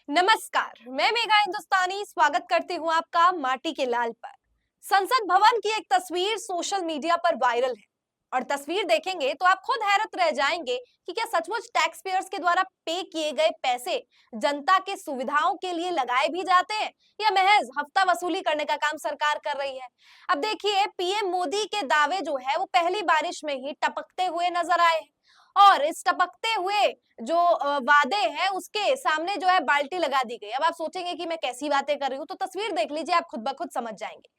नमस्कार, मैं मेघा हिंदुस्तानी स्वागत करती हूँ आपका माटी के लाल पर। संसद भवन की एक तस्वीर सोशल मीडिया पर वायरल है और तस्वीर देखेंगे तो आप खुद हैरत रह जाएंगे कि क्या सचमुच टैक्स पेयर्स के द्वारा पे किए गए पैसे जनता के सुविधाओं के लिए लगाए भी जाते हैं या महज हफ्ता वसूली करने का काम सरकार कर रही है। अब देखिए, पीएम मोदी के दावे जो है वो पहली बारिश में ही टपकते हुए नजर आए हैं और इस टपकते हुए जो वादे हैं उसके सामने जो है बाल्टी लगा दी गई। अब आप सोचेंगे कि मैं कैसी बातें कर रही हूँ, तो तस्वीर देख लीजिए, आप खुद ब खुद समझ जाएंगे।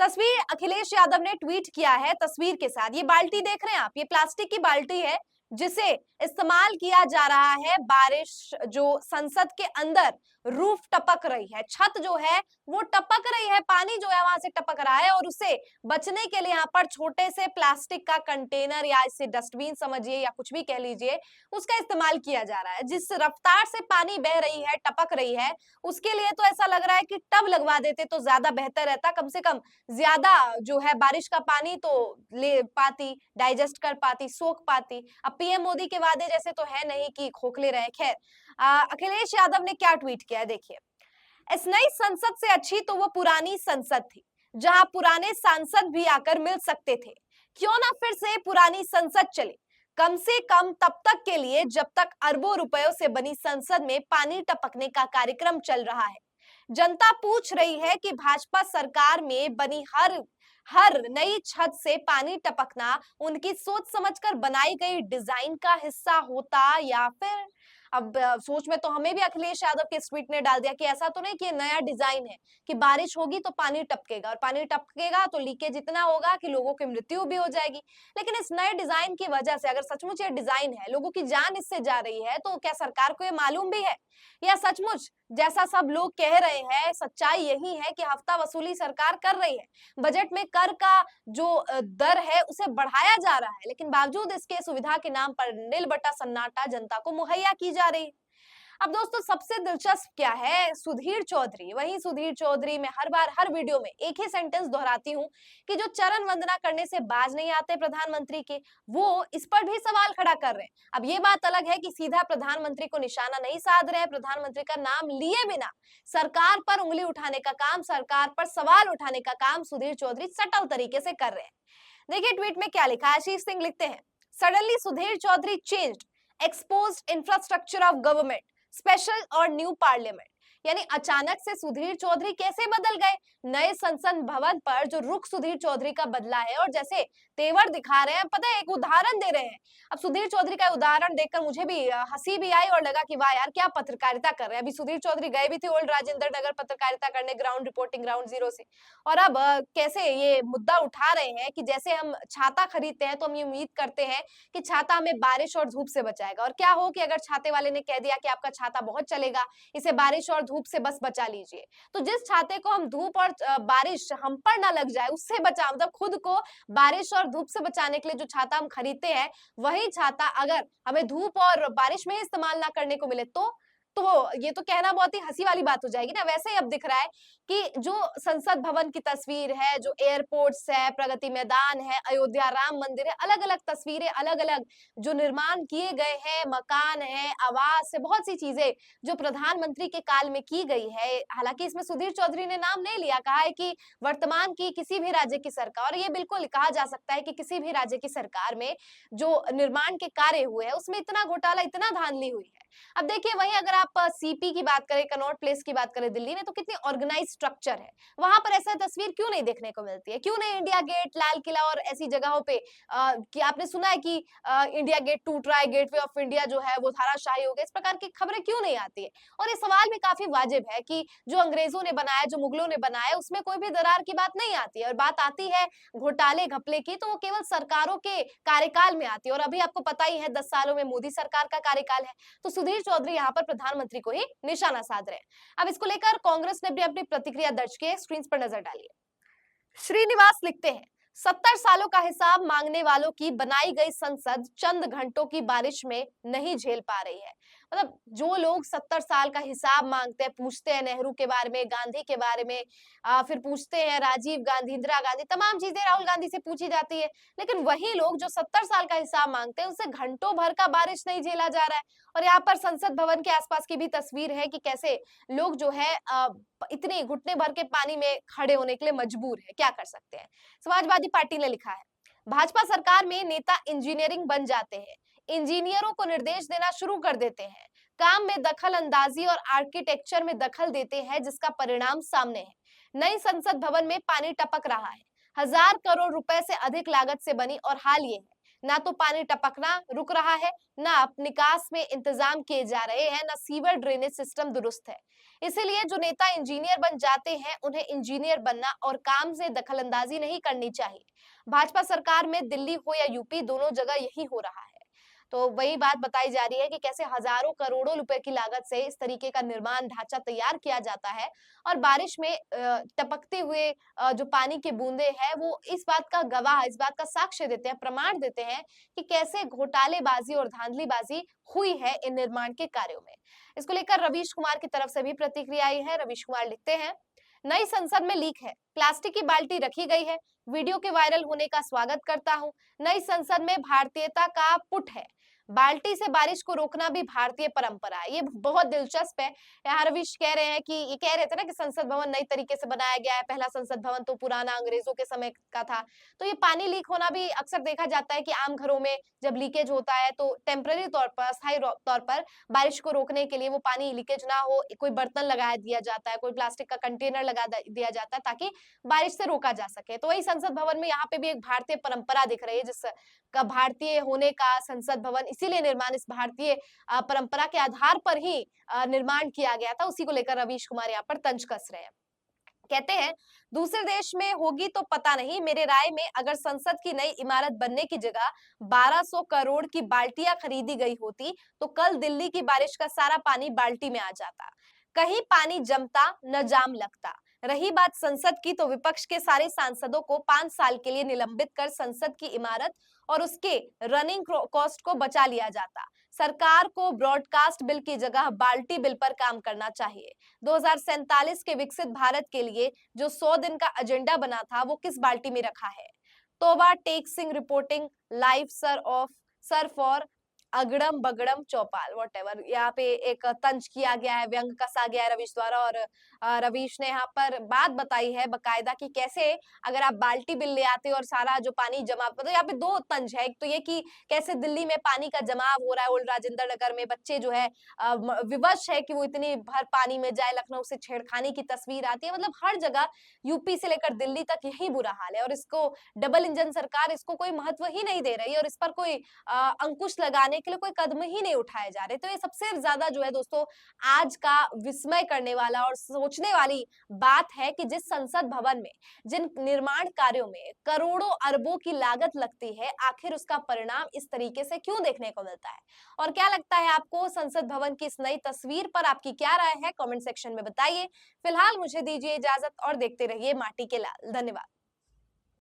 तस्वीर अखिलेश यादव ने ट्वीट किया है तस्वीर के साथ। ये बाल्टी देख रहे हैं आप, ये प्लास्टिक की बाल्टी है जिसे इस्तेमाल किया जा रहा है बारिश जो संसद के अंदर रूफ टपक रही है, छत जो है वो टपक रही है, पानी जो है वहां से टपक रहा है और उससे बचने के लिए यहाँ पर छोटे से प्लास्टिक का कंटेनर या इसे डस्टबिन समझिए या कुछ भी कह लीजिए, उसका इस्तेमाल किया जा रहा है। जिस रफ्तार से पानी बह रही है, टपक रही है, उसके लिए तो ऐसा लग रहा है कि टब लगवा देते तो ज्यादा बेहतर रहता, कम से कम ज्यादा जो है बारिश का पानी तो ले पाती, डाइजेस्ट कर पाती, सोख पाती। अब पीएम मोदी के वादे जैसे तो है नहीं कि खोखले रहे। खैर, अखिलेश यादव ने क्या ट्वीट किया है देखिए। इस नई संसद से अच्छी तो वो पुरानी संसद थी, जहां पुराने सांसद भी आकर मिल सकते थे। क्यों ना फिर से पुरानी संसद चले, कम से कम तब तक के लिए जब तक अरबों रुपयों से बनी संसद में पानी टपकने का कार्यक्रम चल रहा है। जनता पूछ रही है कि भाजपा सरकार में बनी हर हर नई छत से पानी टपकना उनकी सोच समझकर बनाई गई डिजाइन का हिस्सा होता या फिर। अब सोच में तो हमें भी अखिलेश यादव के इस ट्वीट ने डाल दिया कि ऐसा तो नहीं कि ये नया डिजाइन है कि बारिश होगी तो पानी टपकेगा और पानी टपकेगा तो लीकेज इतना होगा कि लोगों की मृत्यु भी हो जाएगी। लेकिन इस नए डिजाइन की वजह से अगर सचमुच ये डिजाइन है, लोगों की जान इससे जा रही है, तो क्या सरकार को ये मालूम भी है या सचमुच जैसा सब लोग कह रहे हैं सच्चाई यही है कि हफ्ता वसूली सरकार कर रही है। बजट में कर का जो दर है उसे बढ़ाया जा रहा है, लेकिन बावजूद इसके सुविधा के नाम पर नील बटा सन्नाटा जनता को मुहैया की जा रही है। अब दोस्तों, सबसे दिलचस्प क्या है, सुधीर चौधरी, वही सुधीर चौधरी, मैं हर बार हर वीडियो में एक ही सेंटेंस दोहराती हूँ कि जो चरण वंदना करने से बाज नहीं आते प्रधानमंत्री के, वो इस पर भी सवाल खड़ा कर रहे हैं। अब ये बात अलग है कि सीधा प्रधानमंत्री को निशाना नहीं साध रहे हैं, प्रधानमंत्री का नाम लिए बिना सरकार पर उंगली उठाने का काम, सरकार पर सवाल उठाने का काम सुधीर चौधरी सटल तरीके से कर रहे हैं। देखिए ट्वीट में क्या लिखा है, आशीष सिंह लिखते हैं, suddenly Sudhir Chaudhary changed, exposed infrastructure of government, special और न्यू पार्लियामेंट। यानी अचानक से सुधीर चौधरी कैसे बदल गए। नए संसद भवन पर जो रुख सुधीर चौधरी का बदला है और जैसे तेवर दिखा रहे हैं, पता है एक उदाहरण दे रहे हैं। अब सुधीर चौधरी का उदाहरण देखकर मुझे भी हंसी भी आई और लगा कि वाह यार, क्या पत्रकारिता कर रहे हैं। अभी सुधीर चौधरी गए भी थे ओल्ड राजेंद्र नगर पत्रकारिता करने, ग्राउंड रिपोर्टिंग, ग्राउंड जीरो से, और अब कैसे ये मुद्दा उठा रहे हैं कि जैसे हम छाता खरीदते हैं तो हम ये उम्मीद करते हैं कि छाता हमें बारिश और धूप से बचाएगा, और क्या हो कि अगर छाते वाले ने कह दिया कि आपका छाता बहुत चलेगा, इसे बारिश और धूप से बस बचा लीजिए, तो जिस छाते को हम धूप और बारिश हम पर ना लग जाए उससे बचा, मतलब खुद को बारिश और धूप से बचाने के लिए जो छाता हम खरीदते हैं, वही छाता अगर हमें धूप और बारिश में इस्तेमाल ना करने को मिले तो ये तो कहना बहुत ही हंसी वाली बात हो जाएगी ना। वैसे ही अब दिख रहा है कि जो संसद भवन की तस्वीर है, जो एयरपोर्ट्स है, प्रगति मैदान है, अयोध्या राम मंदिर है, अलग-अलग तस्वीरें, अलग-अलग जो निर्माण किए गए हैं, मकान है, आवास है, बहुत सी चीजें जो प्रधानमंत्री के काल में की गई है। हालांकि इसमें सुधीर चौधरी ने नाम नहीं लिया, कहा है कि वर्तमान की किसी भी राज्य की सरकार, और ये बिल्कुल कहा जा सकता है कि किसी भी राज्य की सरकार में जो निर्माण के कार्य हुए हैं उसमें इतना घोटाला, इतना धांधली हुई है। अब देखिए, वहीं अगर आप सीपी की बात करें, कनॉट प्लेस की बात करें दिल्ली में, तो कितनी ऑर्गेनाइज स्ट्रक्चर है, वहां पर ऐसा तस्वीर क्यों नहीं देखने को मिलती है। क्यों नहीं इंडिया गेट, लाल किला और ऐसी जगहों पे कि आपने सुना है कि इंडिया गेट टूट रहा है, गेटवे ऑफ इंडिया जो है वो धाराशाही हो गया, इस प्रकार की खबरें क्यों नहीं आती है। और ये सवाल भी काफी वाजिब है कि जो अंग्रेजों ने बनाया, जो मुगलों ने बनाया, उसमें कोई भी दरार की बात नहीं आती है, और बात आती है घोटाले घपले की तो वो केवल सरकारों के कार्यकाल में आती है, और अभी आपको पता ही है 10 सालों में मोदी सरकार का कार्यकाल है, तो सुधीर चौधरी यहाँ पर प्रधानमंत्री को ही निशाना साध रहे हैं। अब इसको लेकर कांग्रेस ने भी अपनी प्रतिक्रिया दर्ज की है, स्क्रीन पर नजर डालिए। श्रीनिवास लिखते हैं, 70 सालों का हिसाब मांगने वालों की बनाई गई संसद चंद घंटों की बारिश में नहीं झेल पा रही है। मतलब जो लोग 70 साल का हिसाब मांगते हैं, पूछते हैं नेहरू के बारे में, गांधी के बारे में, फिर पूछते हैं राजीव गांधी, इंदिरा गांधी, तमाम चीजें राहुल गांधी से पूछी जाती है। लेकिन वही लोग जो 70 साल का हिसाब मांगते हैं, उनसे घंटों भर का बारिश नहीं झेला जा रहा है। और यहाँ पर संसद भवन के आसपास की भी तस्वीर है कि कैसे लोग जो है इतने घुटने भर के पानी में खड़े होने के लिए मजबूर है। क्या कर सकते हैं। समाजवादी पार्टी ने लिखा है, भाजपा सरकार में नेता इंजीनियरिंग बन जाते हैं, इंजीनियरों को निर्देश देना शुरू कर देते हैं, काम में दखल अंदाजी और आर्किटेक्चर में दखल देते हैं, जिसका परिणाम सामने है। नई संसद भवन में पानी टपक रहा है, 1000 करोड़ रुपए से अधिक लागत से बनी, और हाल ये है, ना तो पानी टपकना रुक रहा है, ना निकास में इंतजाम किए जा रहे हैं, ना सीवर ड्रेनेज सिस्टम दुरुस्त है। इसीलिए जो नेता इंजीनियर बन जाते हैं, उन्हें इंजीनियर बनना और काम से दखलंदाजी नहीं करनी चाहिए। भाजपा सरकार में दिल्ली हो या यूपी, दोनों जगह यही हो रहा है। तो वही बात बताई जा रही है कि कैसे हजारों करोड़ों रुपए की लागत से इस तरीके का निर्माण ढांचा तैयार किया जाता है, और बारिश में टपकते हुए जो पानी की बूंदे हैं, वो इस बात का गवाह, इस बात का साक्ष्य देते हैं, प्रमाण देते हैं कि कैसे घोटालेबाजी और धांधलीबाजी हुई है इन निर्माण के कार्यों में। इसको लेकर रवीश कुमार की तरफ से भी प्रतिक्रिया आई है। रवीश कुमार लिखते हैं, नई संसद में लीक है, प्लास्टिक की बाल्टी रखी गई है, वीडियो के वायरल होने का स्वागत करता हूं। नई संसद में भारतीयता का पुट है, बाल्टी से बारिश को रोकना भी भारतीय परंपरा है। ये बहुत दिलचस्प है। यहाँ रविश कह रहे हैं कि ये कह रहे थे ना कि संसद भवन नई तरीके से बनाया गया है, पहला संसद भवन तो पुराना अंग्रेजों के समय का था। तो ये पानी लीक होना भी अक्सर देखा जाता है कि आम घरों में जब लीकेज होता है तो टेम्पररी तौर पर, अस्थायी तौर पर बारिश को रोकने के लिए वो पानी लीकेज ना हो, कोई बर्तन लगा दिया जाता है, कोई प्लास्टिक का कंटेनर लगा दिया जाता है ताकि बारिश से रोका जा सके। तो वही संसद भवन में यहाँ पे भी एक भारतीय परंपरा दिख रही है, जिस का भारतीय होने का संसद भवन इसीलिए निर्माण इस भारतीय परंपरा के आधार पर ही निर्माण किया गया था। उसी को लेकर रवीश कुमार यहाँ पर तंज कस रहे हैं। कहते हैं, दूसरे देश में होगी तो पता नहीं, मेरे राय में अगर संसद की नई इमारत बनने की जगह 1200 करोड़ की बाल्टियां खरीदी गई होती तो कल दिल्ली की बारिश का सारा पानी बाल्टी में आ जाता, कहीं पानी जमता न जाम लगता। रही बात संसद की, तो विपक्ष के सारे सांसदों को 5 साल के लिए निलंबित कर संसद की इमारत और उसके रनिंग कॉस्ट को बचा लिया जाता। सरकार को ब्रॉडकास्ट बिल की जगह बाल्टी बिल पर काम करना चाहिए। 2047 के विकसित भारत के लिए जो 100 दिन का एजेंडा बना था, वो किस बाल्टी में रखा है। Toba Tek Singh reporting live sir for अगड़म बगड़म चौपाल वॉटेवर। यहाँ पे एक तंज किया गया है, व्यंग कसा गया है रवीश द्वारा, और रवीश ने यहाँ पर बात बताई है बकायदा कि कैसे अगर आप बाल्टी बिल ले आते और सारा जो पानी जमा, तो यहाँ पे दो तंज है। एक तो ये कि कैसे दिल्ली में पानी का जमाव हो रहा है, ओल्ड राजेंद्र नगर में बच्चे जो है विवश है कि वो इतनी भर पानी में जाए, लखनऊ से छेड़खानी की तस्वीर आती है। मतलब हर जगह यूपी से लेकर दिल्ली तक यही बुरा हाल है, और इसको डबल इंजन सरकार इसको कोई महत्व ही नहीं दे रही है, और इस पर कोई अंकुश लगाने के लिए कोई कदम ही नहीं उठाए जा रहे। तो ये सबसे ज्यादा जो है दोस्तों आज का विस्मय करने वाला और सोचने वाली बात है कि जिस संसद भवन में, जिन निर्माण कार्यों में करोड़ों अरबों की लागत लगती है, आखिर उसका परिणाम इस तरीके से क्यों देखने को मिलता है। और क्या लगता है आपको संसद भवन की इस नई तस्वीर पर, आपकी क्या राय है, कमेंट सेक्शन में बताइए। फिलहाल मुझे दीजिए इजाजत और देखते रहिए माटी के लाल। धन्यवाद।